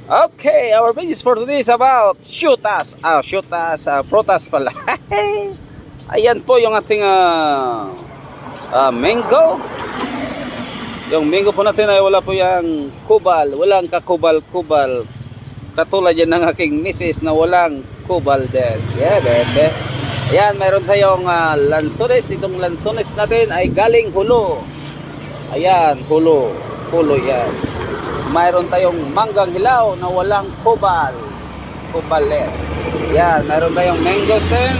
Okay, our business for today is about shooters. Shooters, prutas pala. Ayan po yung ating mango. Yung mango po natin ay wala po yung kubal. Walang kakubal-kubal. Katulad yan ng aking misis na walang kubal din. Yeah, bebe. Ayan, mayroon tayong lansones. Itong lansones natin ay galing Hulo. Ayan, Hulo. Hulo yan. Mayroon tayong manggang hilaw na walang kubal. Kubalet. Yan, mayroon tayong mangoes din.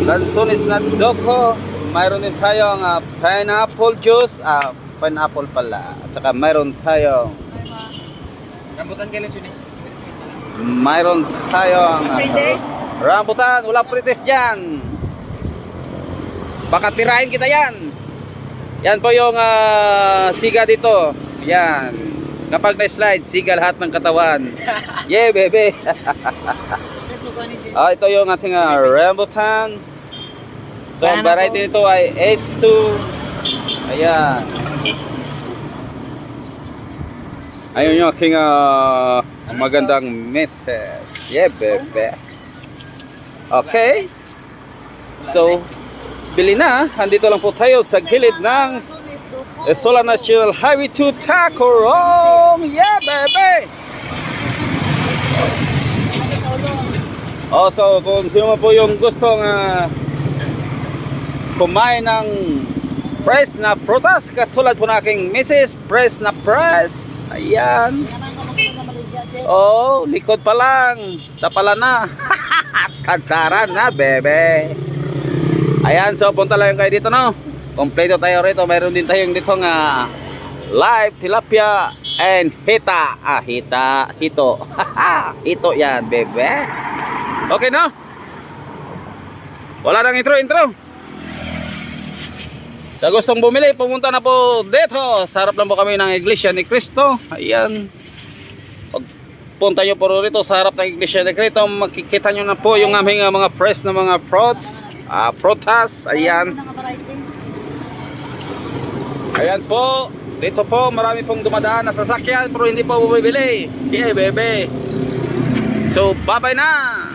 Lansones na doko. Mayroon din tayong pineapple juice. Pineapple pala. At saka mayroon tayong Rambutan kayo Lansones. mayroon tayong Frites? rambutan. Walang prites dyan. Baka tirahin kita yan. Yan po yung siga dito. Yan. Kapag na-slide, siga lahat ng katawan. Yeah, bebe. Ito yung ating rambutan. So, ang variety nito ay S2. Ayan. Ayun yung aking magandang misses. Yeah, bebe. Okay. So, bili na. Andito lang po tayo sa gilid ng Sola National Highway to Tacloban. Yeah, baby! So kung sino man po yung gustong kumain ng fresh na prutas, katulad po na aking Mrs. Fresh na press. Ayan. Likod pa lang. Tapala na. Tagtaran na, bebe. Ayan, so punta lang kayo dito, no? Kompleto tayo rito. Mayroon din tayong dito live tilapia and hita. Hito. Hito yan, bebe. Okay, no? Wala nang intro. Sa gustong bumili, pumunta na po dito. Sa harap lang po kami ng Iglesia ni Cristo. Ayan. Pagpunta nyo po rito sa harap ng Iglesia ni Cristo, makikita nyo na po yung aming mga fresh na mga fruits. Prutas. Ayan. Ayan po, dito po marami pong dumadaan na sasakyan pero hindi po bumibili. Yeah, bebe. So, bye-bye na!